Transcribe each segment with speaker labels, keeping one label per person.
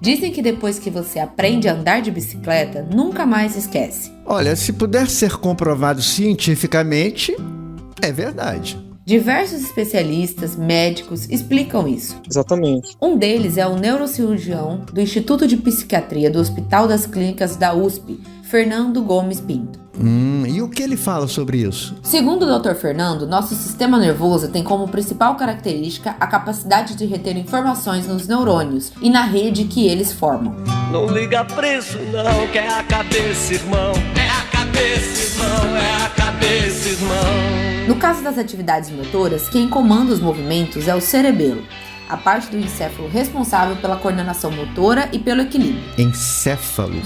Speaker 1: Dizem que depois que você aprende a andar de bicicleta, nunca mais esquece.
Speaker 2: Olha, se puder ser comprovado cientificamente, é verdade.
Speaker 1: Diversos especialistas, médicos, explicam isso.
Speaker 3: Exatamente.
Speaker 1: Um deles é o neurocirurgião do Instituto de Psiquiatria do Hospital das Clínicas da USP, Fernando Gomes Pinto.
Speaker 2: E o que ele fala sobre isso?
Speaker 1: Segundo o Dr. Fernando, nosso sistema nervoso tem como principal característica a capacidade de reter informações nos neurônios e na rede que eles formam.
Speaker 4: Não liga preço não, que é a cabeça, irmão. É a cabeça, irmão, é a cabeça, irmão.
Speaker 1: No caso das atividades motoras, quem comanda os movimentos é o cerebelo, a parte do encéfalo responsável pela coordenação motora e pelo equilíbrio.
Speaker 2: Encéfalo?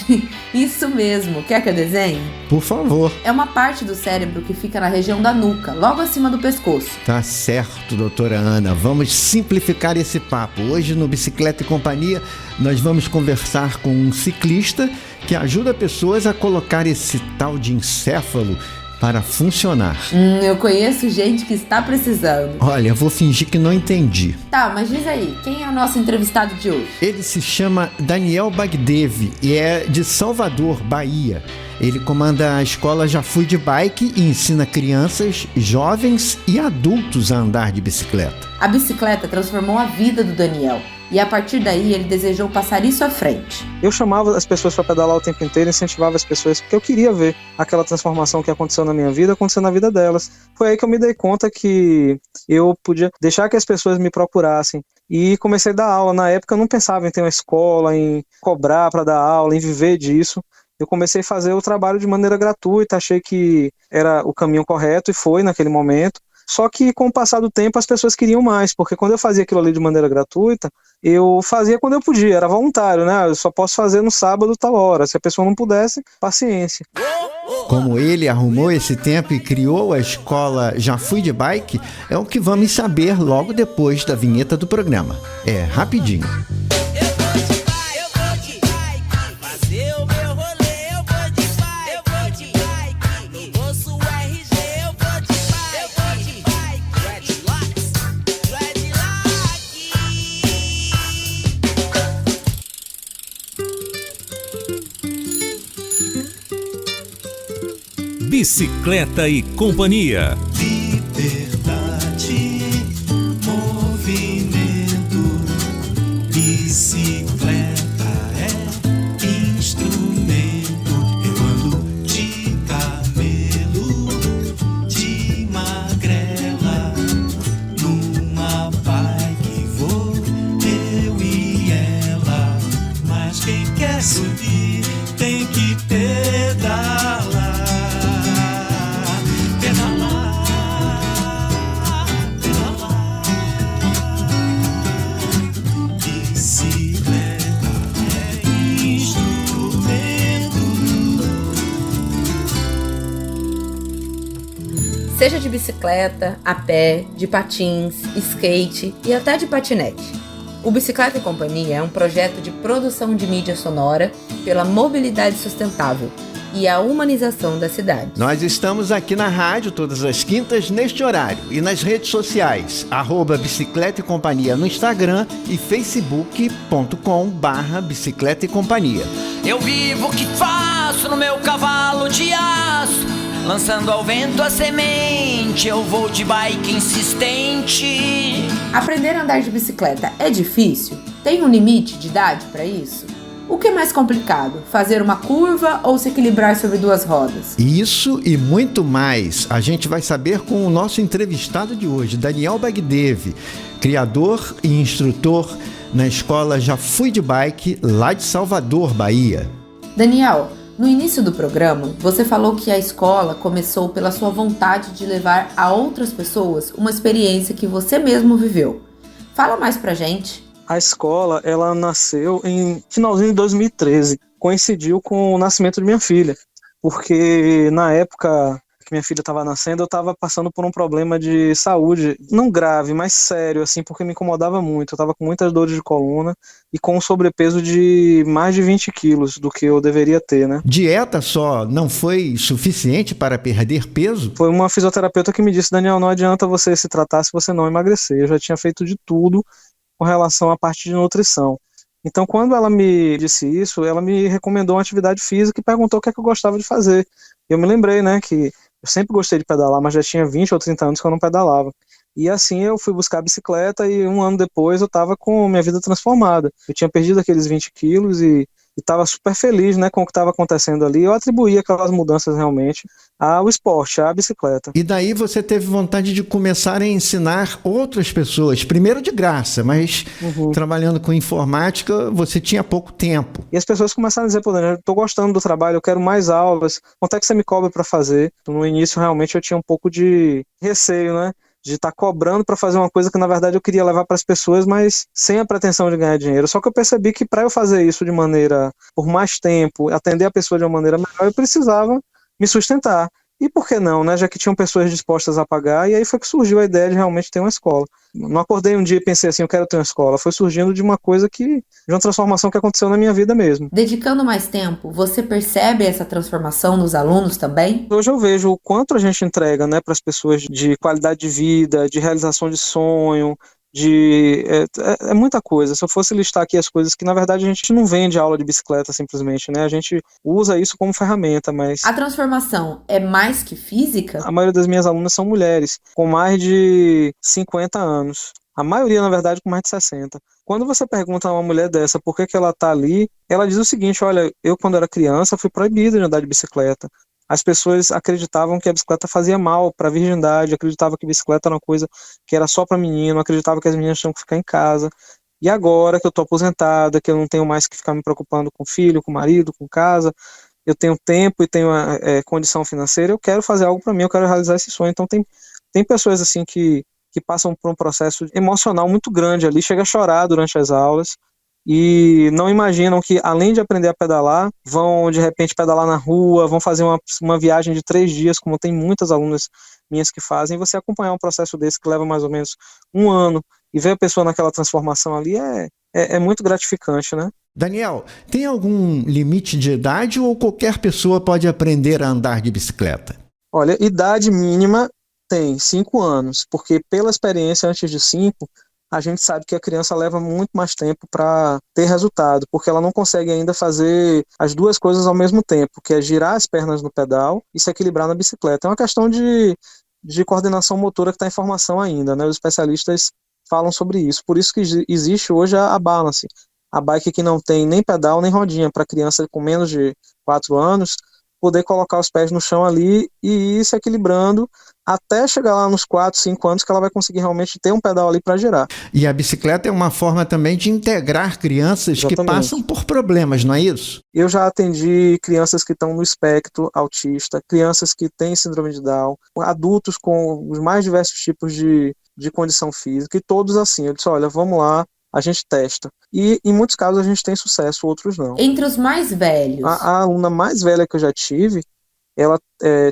Speaker 1: Isso mesmo, quer que eu desenhe?
Speaker 2: Por favor.
Speaker 1: É uma parte do cérebro que fica na região da nuca, logo acima do pescoço.
Speaker 2: Tá certo, doutora Ana. Vamos simplificar esse papo. Hoje no Bicicleta e Companhia nós vamos conversar com um ciclista que ajuda pessoas a colocar esse tal de encéfalo para funcionar.
Speaker 1: Eu conheço gente que está precisando.
Speaker 2: Olha, vou fingir que não entendi.
Speaker 1: Tá, mas diz aí, quem é o nosso entrevistado de hoje?
Speaker 2: Ele se chama Daniel Bagdev e é de Salvador, Bahia. Ele comanda a escola Já Fui de Bike e ensina crianças, jovens e adultos a andar de bicicleta.
Speaker 1: A bicicleta transformou a vida do Daniel e a partir daí ele desejou passar isso à frente.
Speaker 3: Eu chamava as pessoas para pedalar o tempo inteiro, incentivava as pessoas, porque eu queria ver aquela transformação que aconteceu na minha vida, acontecer na vida delas. Foi aí que eu me dei conta que eu podia deixar que as pessoas me procurassem. E comecei a dar aula. Na época eu não pensava em ter uma escola, em cobrar para dar aula, em viver disso. Eu comecei a fazer o trabalho de maneira gratuita, achei que era o caminho correto e foi naquele momento. Só que com o passar do tempo as pessoas queriam mais, porque quando eu fazia aquilo ali de maneira gratuita, eu fazia quando eu podia, era voluntário, né? Eu só posso fazer no sábado, tal hora. Se a pessoa não pudesse, paciência.
Speaker 2: Como ele arrumou esse tempo e criou a escola Já Fui de Bike, é o que vamos saber logo depois da vinheta do programa. É rapidinho.
Speaker 5: Bicicleta e Companhia.
Speaker 6: Liberdade, movimento, bicicleta é instrumento. Eu ando de camelo, de magrela, numa bike vou eu e ela. Mas quem quer subir tem que pedalar.
Speaker 1: Seja de bicicleta, a pé, de patins, skate e até de patinete. O Bicicleta e Companhia é um projeto de produção de mídia sonora pela mobilidade sustentável e a humanização da cidade.
Speaker 2: Nós estamos aqui na rádio todas as quintas neste horário e nas redes sociais, @Bicicleta e Companhia no Instagram e facebook.com/Bicicleta e Companhia.
Speaker 7: Eu vivo o que faço no meu cavalo de aço, lançando ao vento a semente, eu vou de bike insistente.
Speaker 1: Aprender a andar de bicicleta é difícil? Tem um limite de idade para isso? O que é mais complicado? Fazer uma curva ou se equilibrar sobre duas rodas?
Speaker 2: Isso e muito mais a gente vai saber com o nosso entrevistado de hoje, Daniel Bagdev, criador e instrutor na escola Já Fui de Bike, lá de Salvador, Bahia.
Speaker 1: Daniel, no início do programa, você falou que a escola começou pela sua vontade de levar a outras pessoas uma experiência que você mesmo viveu. Fala mais pra gente.
Speaker 3: A escola, ela nasceu em finalzinho de 2013, coincidiu com o nascimento de minha filha, porque na época que minha filha estava nascendo, eu estava passando por um problema de saúde, não grave, mas sério, assim, porque me incomodava muito. Eu estava com muitas dores de coluna e com um sobrepeso de mais de 20 quilos do que eu deveria ter, né?
Speaker 2: Dieta só não foi suficiente para perder peso?
Speaker 3: Foi uma fisioterapeuta que me disse: Daniel, não adianta você se tratar se você não emagrecer. Eu já tinha feito de tudo com relação à parte de nutrição. Então, quando ela me disse isso, ela me recomendou uma atividade física e perguntou o que é que eu gostava de fazer. Eu me lembrei, né, que eu sempre gostei de pedalar, mas já tinha 20 ou 30 anos que eu não pedalava. E assim eu fui buscar a bicicleta e um ano depois eu estava com minha vida transformada. Eu tinha perdido aqueles 20 quilos e estava super feliz, né, com o que estava acontecendo ali. Eu atribuí aquelas mudanças realmente ao esporte, à bicicleta.
Speaker 2: E daí você teve vontade de começar a ensinar outras pessoas, primeiro de graça, mas trabalhando com informática você tinha pouco tempo.
Speaker 3: E as pessoas começaram a dizer, pô, Daniel, eu tô gostando do trabalho, eu quero mais aulas, quanto é que você me cobra para fazer? No início realmente eu tinha um pouco de receio, né? De estar cobrando para fazer uma coisa que na verdade eu queria levar para as pessoas, mas sem a pretensão de ganhar dinheiro. Só que eu percebi que para eu fazer isso de maneira, por mais tempo, atender a pessoa de uma maneira melhor, eu precisava me sustentar. E por que não, né? Já que tinham pessoas dispostas a pagar, e aí foi que surgiu a ideia de realmente ter uma escola. Não acordei um dia e pensei assim, eu quero ter uma escola. Foi surgindo de uma coisa de uma transformação que aconteceu na minha vida mesmo.
Speaker 1: Dedicando mais tempo, você percebe essa transformação nos alunos também?
Speaker 3: Hoje eu vejo o quanto a gente entrega, né, para as pessoas de qualidade de vida, de realização de sonho, é muita coisa. Se eu fosse listar aqui as coisas que na verdade a gente não vende aula de bicicleta simplesmente, né? A gente usa isso como ferramenta, mas
Speaker 1: A transformação é mais que física?
Speaker 3: a maioria das minhas alunas são mulheres com mais de 50 anos. A maioria, na verdade, com mais de 60. Quando você pergunta a uma mulher dessa por que ela está ali, ela diz o seguinte, olha, eu quando era criança fui proibida de andar de bicicleta. As pessoas acreditavam que a bicicleta fazia mal para a virgindade, acreditavam que a bicicleta era uma coisa que era só para menino, acreditavam que as meninas tinham que ficar em casa. E agora que eu estou aposentada, que eu não tenho mais que ficar me preocupando com filho, com marido, com casa, eu tenho tempo e tenho condição financeira, eu quero fazer algo para mim, eu quero realizar esse sonho. Então tem pessoas assim que passam por um processo emocional muito grande ali, chega a chorar durante as aulas, e não imaginam que, além de aprender a pedalar, vão, de repente, pedalar na rua, vão fazer uma viagem de 3 dias, como tem muitas alunas minhas que fazem, e você acompanhar um processo desse que leva mais ou menos 1 ano, e ver a pessoa naquela transformação ali, é muito gratificante, né?
Speaker 2: Daniel, tem algum limite de idade ou qualquer pessoa pode aprender a andar de bicicleta?
Speaker 3: Olha, idade mínima tem 5 anos, porque pela experiência antes de 5, a gente sabe que a criança leva muito mais tempo para ter resultado, porque ela não consegue ainda fazer as duas coisas ao mesmo tempo, que é girar as pernas no pedal e se equilibrar na bicicleta. É uma questão de coordenação motora que está em formação ainda, né? Os especialistas falam sobre isso. Por isso que existe hoje a Balance, a bike que não tem nem pedal nem rodinha, para criança com menos de 4 anos poder colocar os pés no chão ali e ir se equilibrando até chegar lá nos 4, 5 anos que ela vai conseguir realmente ter um pedal ali para girar.
Speaker 2: E a bicicleta é uma forma também de integrar crianças que passam por problemas, não é isso?
Speaker 3: Eu já atendi crianças que estão no espectro autista, crianças que têm síndrome de Down, adultos com os mais diversos tipos de condição física, e todos assim. Eu disse, olha, vamos lá, a gente testa. E em muitos casos a gente tem sucesso, outros não.
Speaker 1: Entre os mais velhos?
Speaker 3: A aluna mais velha que eu já tive, ela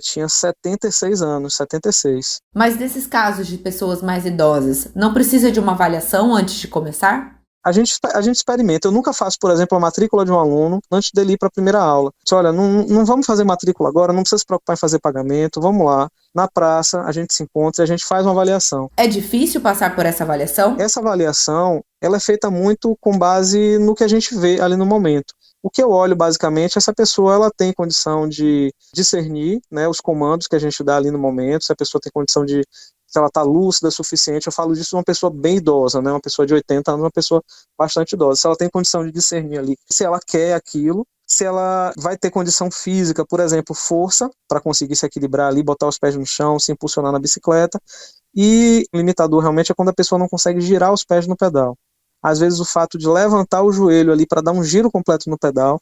Speaker 3: tinha 76 anos, 76.
Speaker 1: Mas desses casos de pessoas mais idosas, não precisa de uma avaliação antes de começar?
Speaker 3: A gente experimenta. Eu nunca faço, por exemplo, a matrícula de um aluno antes dele ir para a primeira aula. Diz, olha, não vamos fazer matrícula agora, não precisa se preocupar em fazer pagamento, vamos lá. Na praça, a gente se encontra e a gente faz uma avaliação.
Speaker 1: É difícil passar por essa avaliação?
Speaker 3: Essa avaliação, ela é feita muito com base no que a gente vê ali no momento. O que eu olho, basicamente, essa pessoa ela tem condição de discernir, né, os comandos que a gente dá ali no momento, se a pessoa tem condição de, se ela está lúcida o suficiente. Eu falo disso de uma pessoa bem idosa, né, uma pessoa de 80 anos, uma pessoa bastante idosa. Se ela tem condição de discernir ali, se ela quer aquilo, se ela vai ter condição física, por exemplo, força, para conseguir se equilibrar ali, botar os pés no chão, se impulsionar na bicicleta. E o limitador realmente é quando a pessoa não consegue girar os pés no pedal. Às vezes o fato de levantar o joelho ali para dar um giro completo no pedal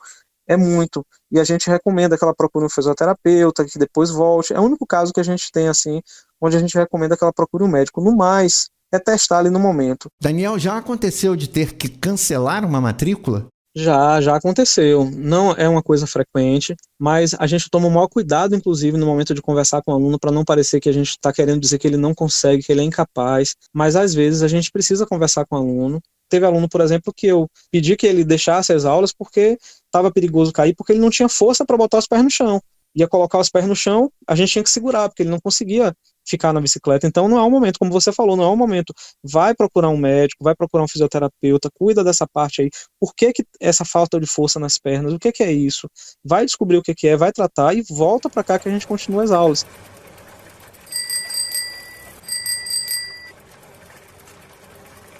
Speaker 3: é muito. E a gente recomenda que ela procure um fisioterapeuta, que depois volte. É o único caso que a gente tem, assim, onde a gente recomenda que ela procure um médico. No mais, é testar ali no momento.
Speaker 2: Daniel, já aconteceu de ter que cancelar uma matrícula?
Speaker 3: Já aconteceu. Não é uma coisa frequente, mas a gente toma o maior cuidado, inclusive, no momento de conversar com o aluno, para não parecer que a gente está querendo dizer que ele não consegue, que ele é incapaz. Mas, às vezes, a gente precisa conversar com o aluno. Teve aluno, por exemplo, que eu pedi que ele deixasse as aulas porque estava perigoso cair, porque ele não tinha força para botar os pés no chão. Ia colocar os pés no chão, a gente tinha que segurar, porque ele não conseguia ficar na bicicleta. Então não é um momento, como você falou, não é um momento. Vai procurar um médico, vai procurar um fisioterapeuta, cuida dessa parte aí. Por que essa falta de força nas pernas? O que é isso? Vai descobrir o que é, vai tratar e volta para cá que a gente continua as aulas.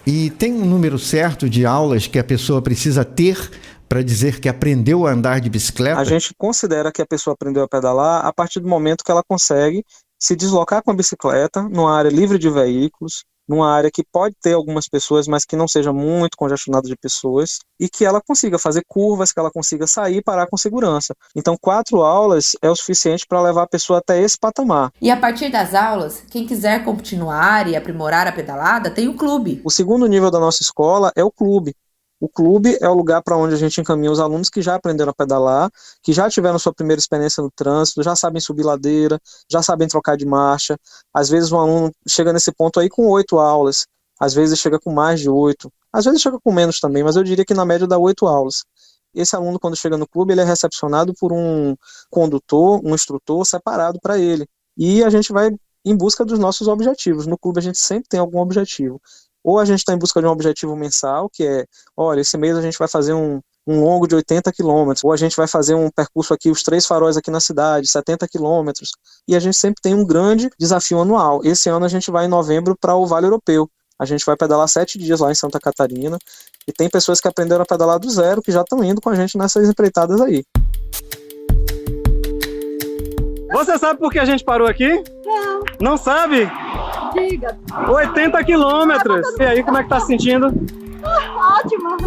Speaker 2: E tem um número certo de aulas que a pessoa precisa ter para dizer que aprendeu a andar de bicicleta?
Speaker 3: A gente considera que a pessoa aprendeu a pedalar a partir do momento que ela consegue se deslocar com a bicicleta numa área livre de veículos, numa área que pode ter algumas pessoas, mas que não seja muito congestionada de pessoas, e que ela consiga fazer curvas, que ela consiga sair e parar com segurança. Então 4 aulas é o suficiente para levar a pessoa até esse patamar.
Speaker 1: E a partir das aulas, quem quiser continuar e aprimorar a pedalada, tem o clube.
Speaker 3: O segundo nível da nossa escola é o clube. O clube é o lugar para onde a gente encaminha os alunos que já aprenderam a pedalar, que já tiveram sua primeira experiência no trânsito, já sabem subir ladeira, já sabem trocar de marcha. Às vezes um aluno chega nesse ponto aí com 8 aulas, às vezes chega com mais de 8, às vezes chega com menos também, mas eu diria que na média dá 8 aulas. Esse aluno, quando chega no clube, ele é recepcionado por um condutor, um instrutor separado para ele. E a gente vai em busca dos nossos objetivos. No clube a gente sempre tem algum objetivo. Ou a gente está em busca de um objetivo mensal, que é, olha, esse mês a gente vai fazer um longo de 80 quilômetros, ou a gente vai fazer um percurso aqui, os 3 faróis aqui na cidade, 70 quilômetros, e a gente sempre tem um grande desafio anual. Esse ano a gente vai em novembro para o Vale Europeu, a gente vai pedalar 7 dias lá em Santa Catarina, e tem pessoas que aprenderam a pedalar do zero, que já estão indo com a gente nessas empreitadas aí. Você sabe por que a gente parou aqui?
Speaker 8: Não.
Speaker 3: Não sabe?
Speaker 8: Diga.
Speaker 3: 80 quilômetros! E aí, como é que tá se sentindo?
Speaker 8: Ótimo.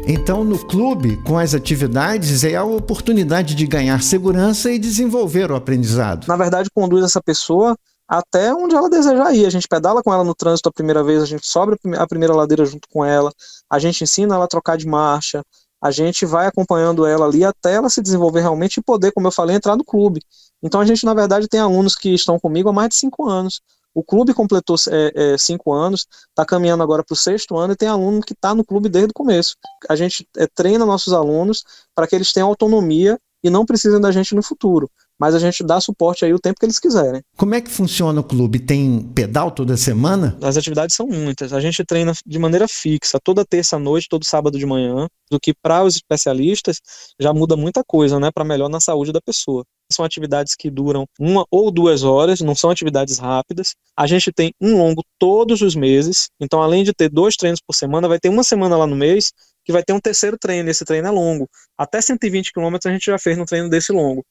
Speaker 2: Então, no clube, com as atividades, é a oportunidade de ganhar segurança e desenvolver o aprendizado.
Speaker 3: Na verdade, conduz essa pessoa até onde ela desejar ir. A gente pedala com ela no trânsito a primeira vez, a gente sobe a primeira ladeira junto com ela, a gente ensina ela a trocar de marcha, a gente vai acompanhando ela ali até ela se desenvolver realmente e poder, como eu falei, entrar no clube. Então a gente, na verdade, tem alunos que estão comigo há mais de 5 anos. O clube completou 5 anos, está caminhando agora para o 6º ano e tem aluno que está no clube desde o começo. A gente treina nossos alunos para que eles tenham autonomia e não precisem da gente no futuro. Mas a gente dá suporte aí o tempo que eles quiserem.
Speaker 2: Como é que funciona o clube? Tem pedal toda semana?
Speaker 3: As atividades são muitas. A gente treina de maneira fixa, toda terça-noite, todo sábado de manhã, do que para os especialistas já muda muita coisa, né, para melhor na saúde da pessoa. São atividades que duram 1 ou 2 horas, não são atividades rápidas. A gente tem um longo todos os meses, então além de ter 2 treinos por semana, vai ter uma semana lá no mês que vai ter um 3º treino. Esse treino é longo. Até 120 km a gente já fez no treino desse longo.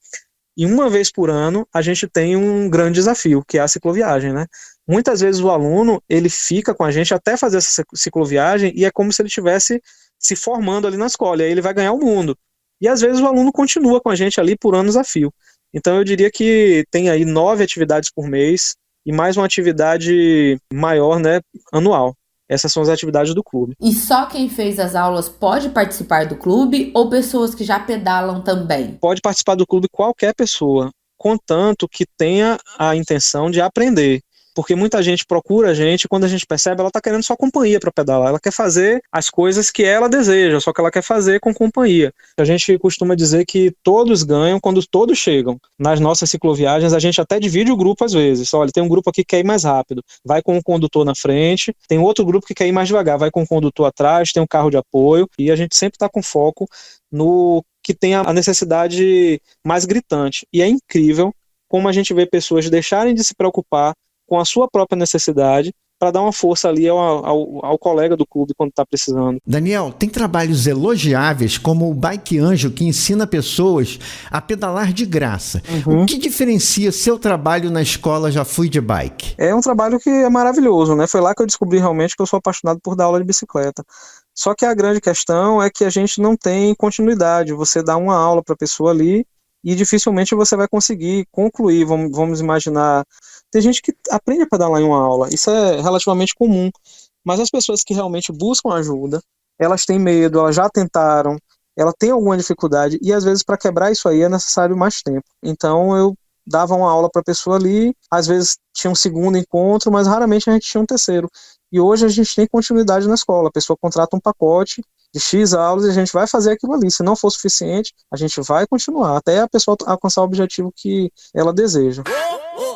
Speaker 3: E uma vez por ano, a gente tem um grande desafio, que é a cicloviagem, né? Muitas vezes o aluno, ele fica com a gente até fazer essa cicloviagem e é como se ele estivesse se formando ali na escola, e aí ele vai ganhar o mundo. E às vezes o aluno continua com a gente ali por anos a fio. Então eu diria que tem aí 9 atividades por mês e mais uma atividade maior, né, anual. Essas são as atividades do clube.
Speaker 1: E só quem fez as aulas pode participar do clube ou pessoas que já pedalam também?
Speaker 3: Pode participar do clube qualquer pessoa, contanto que tenha a intenção de aprender. Porque muita gente procura a gente, quando a gente percebe, ela está querendo só companhia para pedalar. Ela quer fazer as coisas que ela deseja, só que ela quer fazer com companhia. A gente costuma dizer que todos ganham quando todos chegam. Nas nossas cicloviagens, a gente até divide o grupo às vezes. Olha, tem um grupo aqui que quer ir mais rápido, vai com o condutor na frente. Tem outro grupo que quer ir mais devagar, vai com o condutor atrás, tem um carro de apoio. E a gente sempre está com foco no que tem a necessidade mais gritante. E é incrível como a gente vê pessoas deixarem de se preocupar com a sua própria necessidade, para dar uma força ali ao colega do clube quando está precisando.
Speaker 2: Daniel, tem trabalhos elogiáveis como o Bike Anjo, que ensina pessoas a pedalar de graça. O que diferencia seu trabalho na escola Já Fui de Bike?
Speaker 3: É um trabalho que é maravilhoso, né? Foi lá que eu descobri realmente que eu sou apaixonado por dar aula de bicicleta. Só que a grande questão é que a gente não tem continuidade. Você dá uma aula para a pessoa ali e dificilmente você vai conseguir concluir. Vamos imaginar... Tem gente que aprende a pedalar em uma aula, isso é relativamente comum, mas as pessoas que realmente buscam ajuda, elas têm medo, elas já tentaram, ela tem alguma dificuldade, e às vezes para quebrar isso aí é necessário mais tempo. Então eu dava uma aula para a pessoa ali, às vezes tinha um segundo encontro, mas raramente a gente tinha um terceiro. E hoje a gente tem continuidade na escola, a pessoa contrata um pacote de X aulas e a gente vai fazer aquilo ali. Se não for suficiente, a gente vai continuar, até a pessoa alcançar o objetivo que ela deseja.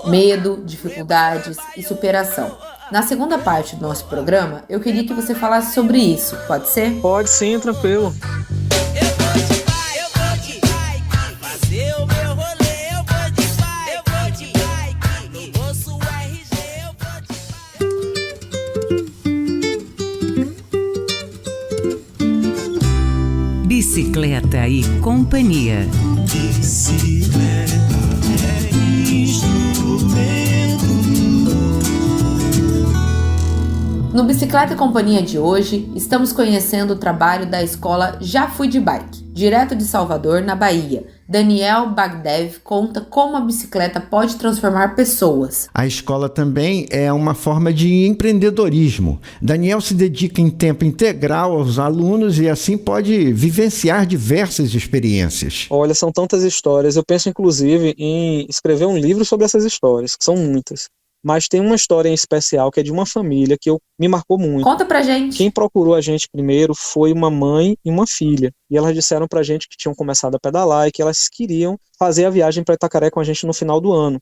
Speaker 1: Medo, dificuldades e superação. Na segunda parte do nosso programa, eu queria que você falasse sobre isso, pode ser?
Speaker 3: Pode sim, tranquilo.
Speaker 9: Bicicleta e Companhia.
Speaker 6: Bicicleta é instrumento.
Speaker 1: No Bicicleta e Companhia de hoje, estamos conhecendo o trabalho da escola Já Fui de Bike, direto de Salvador, na Bahia. Daniel Bagdev conta como a bicicleta pode transformar pessoas.
Speaker 2: A escola também é uma forma de empreendedorismo. Daniel se dedica em tempo integral aos alunos e assim pode vivenciar diversas experiências.
Speaker 3: Olha, são tantas histórias. Eu penso, inclusive, em escrever um livro sobre essas histórias, que são muitas. Mas tem uma história em especial que é de uma família que me marcou muito.
Speaker 1: Conta pra gente.
Speaker 3: Quem procurou a gente primeiro foi uma mãe e uma filha. E elas disseram pra gente que tinham começado a pedalar e que elas queriam fazer a viagem para Itacaré com a gente no final do ano.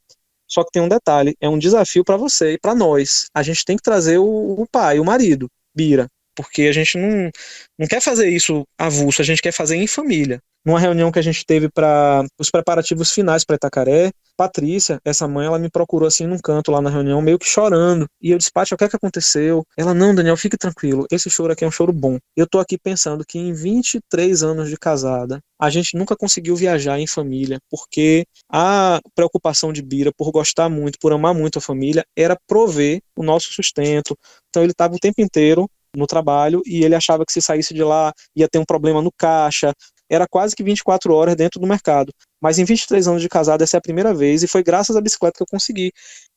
Speaker 3: Só que tem um detalhe, é um desafio para você e para nós. A gente tem que trazer o pai, o marido, Bira. Porque a gente não quer fazer isso avulso, a gente quer fazer em família. Numa reunião que a gente teve para os preparativos finais para Itacaré, Patrícia, essa mãe, ela me procurou assim num canto lá na reunião, meio que chorando. E eu disse, Paty, o que é que aconteceu? Ela, não, Daniel, fique tranquilo, esse choro aqui é um choro bom. Eu tô aqui pensando que em 23 anos de casada, a gente nunca conseguiu viajar em família, porque a preocupação de Bira, por gostar muito, por amar muito a família, era prover o nosso sustento. Então ele estava o tempo inteiro no trabalho e ele achava que se saísse de lá ia ter um problema no caixa. Era quase que 24 horas dentro do mercado. Mas em 23 anos de casado, essa é a primeira vez, e foi graças à bicicleta que eu consegui.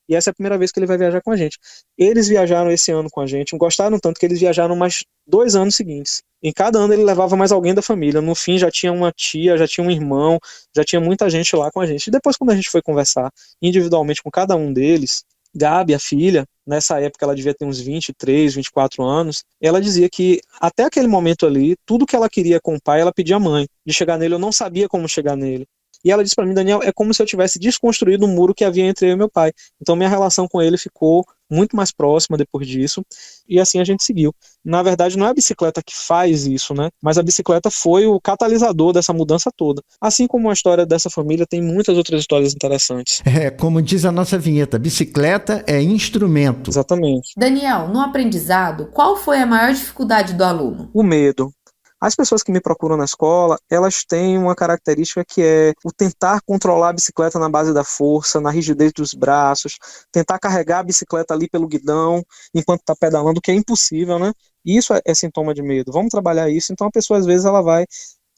Speaker 3: E essa é a primeira vez que ele vai viajar com a gente. Eles viajaram esse ano com a gente, gostaram tanto que eles viajaram mais 2 anos seguintes. Em cada ano ele levava mais alguém da família. No fim já tinha uma tia, já tinha um irmão, já tinha muita gente lá com a gente. E depois, quando a gente foi conversar individualmente com cada um deles, Gabi, a filha, nessa época ela devia ter uns 23, 24 anos, ela dizia que até aquele momento ali, tudo que ela queria com o pai, ela pedia à mãe. De chegar nele, eu não sabia como chegar nele. E ela disse para mim, Daniel, é como se eu tivesse desconstruído o muro que havia entre eu e meu pai. Então minha relação com ele ficou muito mais próxima depois disso, e assim a gente seguiu. Na verdade, não é a bicicleta que faz isso, né? Mas a bicicleta foi o catalisador dessa mudança toda. Assim como a história dessa família, tem muitas outras histórias interessantes.
Speaker 2: Como diz a nossa vinheta, bicicleta é instrumento.
Speaker 3: Exatamente.
Speaker 1: Daniel, no aprendizado, qual foi a maior dificuldade do aluno?
Speaker 3: O medo. As pessoas que me procuram na escola, elas têm uma característica que é o tentar controlar a bicicleta na base da força, na rigidez dos braços, tentar carregar a bicicleta ali pelo guidão enquanto está pedalando, o que é impossível, né? Isso é sintoma de medo. Vamos trabalhar isso. Então a pessoa, às vezes, ela vai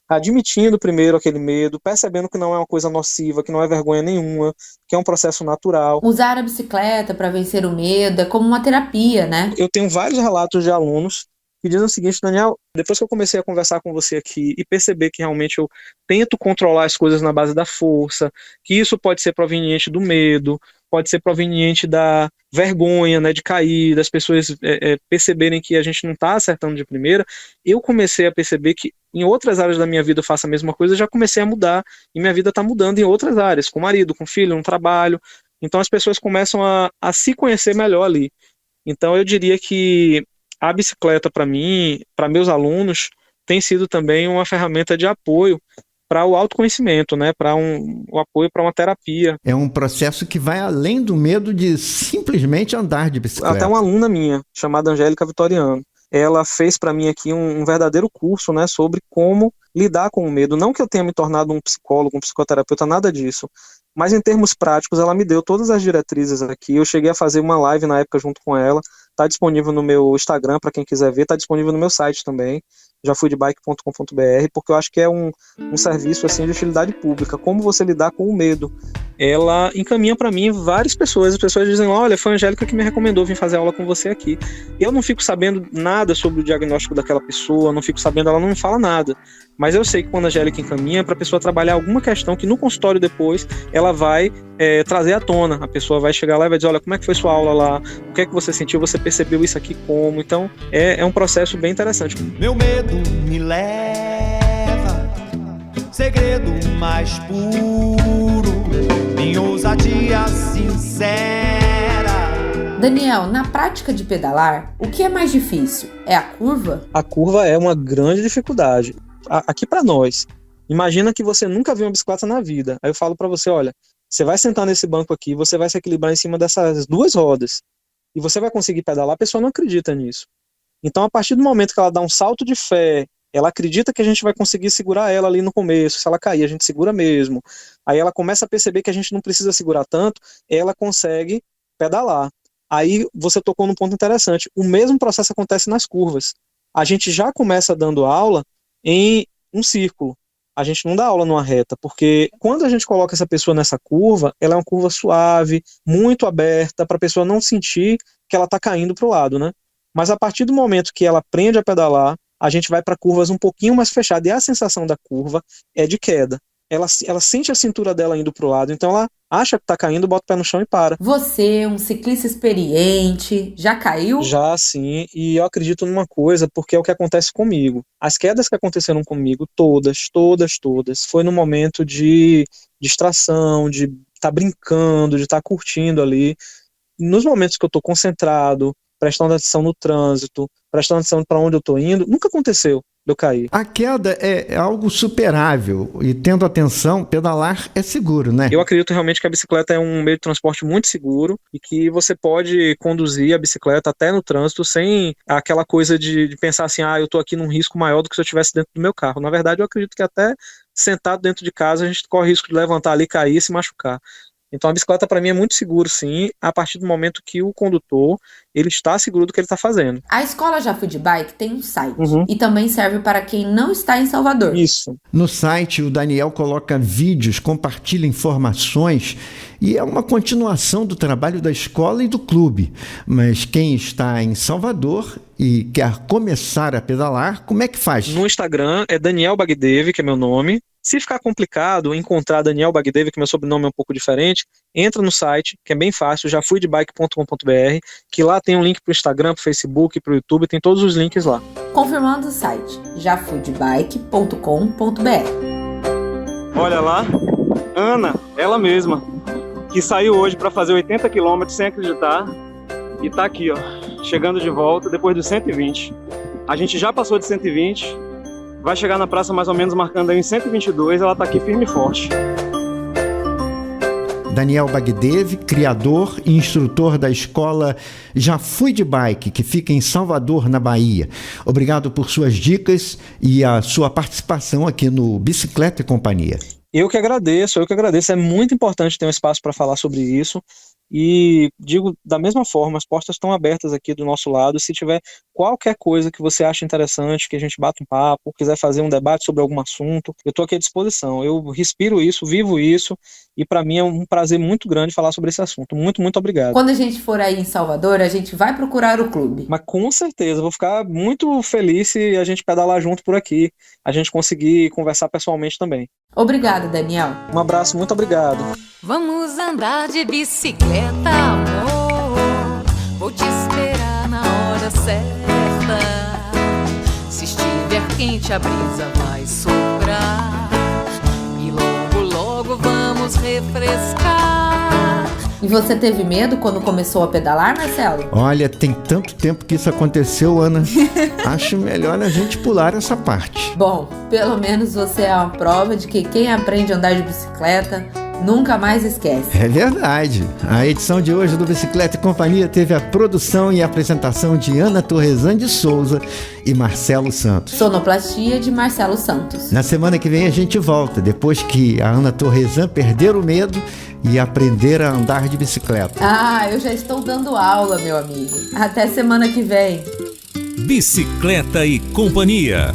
Speaker 3: admitindo primeiro aquele medo, percebendo que não é uma coisa nociva, que não é vergonha nenhuma, que é um processo natural.
Speaker 1: Usar a bicicleta para vencer o medo é como uma terapia, né?
Speaker 3: Eu tenho vários relatos de alunos que dizem o seguinte, Daniel, depois que eu comecei a conversar com você aqui e perceber que realmente eu tento controlar as coisas na base da força, que isso pode ser proveniente do medo, pode ser proveniente da vergonha, né, de cair, das pessoas perceberem que a gente não está acertando de primeira, eu comecei a perceber que em outras áreas da minha vida eu faço a mesma coisa, já comecei a mudar, e minha vida está mudando em outras áreas, com marido, com filho, no trabalho. Então as pessoas começam a se conhecer melhor ali. Então eu diria que a bicicleta, para mim, para meus alunos, tem sido também uma ferramenta de apoio para o autoconhecimento, né? Para o apoio para uma terapia.
Speaker 2: É um processo que vai além do medo de simplesmente andar de bicicleta.
Speaker 3: Até uma aluna minha, chamada Angélica Vitoriano, ela fez para mim aqui um verdadeiro curso, né, sobre como lidar com o medo. Não que eu tenha me tornado um psicólogo, um psicoterapeuta, nada disso. Mas em termos práticos, ela me deu todas as diretrizes aqui. Eu cheguei a fazer uma live na época junto com ela. Está disponível no meu Instagram, para quem quiser ver. Está disponível no meu site também, jafuidebike.com.br, porque eu acho que é um serviço assim, de utilidade pública. Como você lidar com o medo. Ela encaminha para mim várias pessoas. As pessoas dizem, olha, foi a Angélica que me recomendou vir fazer aula com você aqui. Eu não fico sabendo nada sobre o diagnóstico daquela pessoa, não fico sabendo, ela não me fala nada. Mas eu sei que quando a Angélica encaminha, para a pessoa trabalhar alguma questão que no consultório depois ela vai trazer à tona. A pessoa vai chegar lá e vai dizer, olha, como é que foi sua aula lá? O que é que você sentiu? Você percebeu isso aqui como? Então, é um processo bem interessante.
Speaker 6: Meu medo me leva, segredo mais puro, minha ousadia sincera.
Speaker 1: Daniel, na prática de pedalar, o que é mais difícil? É a curva?
Speaker 3: A curva é uma grande dificuldade. Aqui para nós, imagina que você nunca viu uma bicicleta na vida. Aí eu falo para você, olha, você vai sentar nesse banco aqui, você vai se equilibrar em cima dessas duas rodas e você vai conseguir pedalar. A pessoa não acredita nisso. Então, a partir do momento que ela dá um salto de fé, ela acredita que a gente vai conseguir segurar ela ali no começo. Se ela cair, a gente segura mesmo. Aí ela começa a perceber que a gente não precisa segurar tanto, ela consegue pedalar. Aí você tocou num ponto interessante. O mesmo processo acontece nas curvas. A gente já começa dando aula em um círculo. A gente não dá aula numa reta, porque quando a gente coloca essa pessoa nessa curva, ela é uma curva suave, muito aberta, para a pessoa não sentir que ela está caindo para o lado, né? Mas a partir do momento que ela aprende a pedalar, a gente vai para curvas um pouquinho mais fechadas, e a sensação da curva é de queda. Ela sente a cintura dela indo para o lado, então ela acha que está caindo, bota o pé no chão e para.
Speaker 1: Você, um ciclista experiente, já caiu?
Speaker 3: Já, sim, e eu acredito numa coisa, porque é o que acontece comigo. As quedas que aconteceram comigo, todas, foi no momento de distração, de estar brincando, de estar curtindo ali. Nos momentos que eu estou concentrado, prestando atenção no trânsito, prestando atenção para onde eu estou indo, nunca aconteceu de eu cair.
Speaker 2: A queda é algo superável e, tendo atenção, pedalar é seguro, né?
Speaker 3: Eu acredito realmente que a bicicleta é um meio de transporte muito seguro e que você pode conduzir a bicicleta até no trânsito sem aquela coisa de pensar assim, eu estou aqui num risco maior do que se eu estivesse dentro do meu carro. Na verdade, eu acredito que até sentado dentro de casa a gente corre risco de levantar ali, cair e se machucar. Então a bicicleta para mim é muito seguro, sim, a partir do momento que o condutor ele está seguro do que ele está fazendo.
Speaker 1: A escola Já Fui de Bike tem um site e também serve para quem não está em Salvador.
Speaker 3: Isso.
Speaker 2: No site o Daniel coloca vídeos, compartilha informações e é uma continuação do trabalho da escola e do clube. Mas quem está em Salvador e quer começar a pedalar, como é que faz?
Speaker 3: No Instagram é Daniel Bagdev, que é meu nome. Se ficar complicado encontrar Daniel Bagdev, que meu sobrenome é um pouco diferente, entra no site, que é bem fácil, jafuidebike.com.br, que lá tem um link para o Instagram, para o Facebook, para o YouTube, tem todos os links lá.
Speaker 1: Confirmando o site, jafuidebike.com.br.
Speaker 10: Olha lá, Ana, ela mesma, que saiu hoje para fazer 80 km sem acreditar e tá aqui, chegando de volta depois dos 120. A gente já passou de 120, vai chegar na praça mais ou menos marcando aí em 122, ela tá aqui firme e forte.
Speaker 2: Daniel Bagdev, criador e instrutor da escola Já Fui de Bike, que fica em Salvador, na Bahia. Obrigado por suas dicas e a sua participação aqui no Bicicleta e Companhia.
Speaker 3: Eu que agradeço. É muito importante ter um espaço para falar sobre isso. E digo da mesma forma, as portas estão abertas aqui do nosso lado. Se tiver qualquer coisa que você acha interessante, que a gente bata um papo, quiser fazer um debate sobre algum assunto, eu estou aqui à disposição. Eu respiro isso, vivo isso, e para mim é um prazer muito grande falar sobre esse assunto. Muito, muito obrigado.
Speaker 1: Quando a gente for aí em Salvador, a gente vai procurar o clube.
Speaker 3: Mas com certeza, vou ficar muito feliz se a gente pedalar junto por aqui, a gente conseguir conversar pessoalmente também.
Speaker 1: Obrigada, Daniel.
Speaker 3: Um abraço, muito obrigado.
Speaker 11: Vamos andar de bicicleta, amor. Vou te esperar na hora certa. Se estiver quente, a brisa vai soprar. E logo, logo vamos refrescar.
Speaker 1: E você teve medo quando começou a pedalar, Marcelo?
Speaker 2: Olha, tem tanto tempo que isso aconteceu, Ana. Acho melhor a gente pular essa parte.
Speaker 1: Bom, pelo menos você é uma prova de que quem aprende a andar de bicicleta nunca mais esquece.
Speaker 2: É verdade. A edição de hoje do Bicicleta e Companhia teve a produção e apresentação de Ana Torresan de Souza e Marcelo Santos.
Speaker 1: Sonoplastia de Marcelo Santos.
Speaker 2: Na semana que vem a gente volta, depois que a Ana Torresan perder o medo e aprender a andar de bicicleta.
Speaker 1: Eu já estou dando aula, meu amigo. Até semana que vem.
Speaker 5: Bicicleta e Companhia.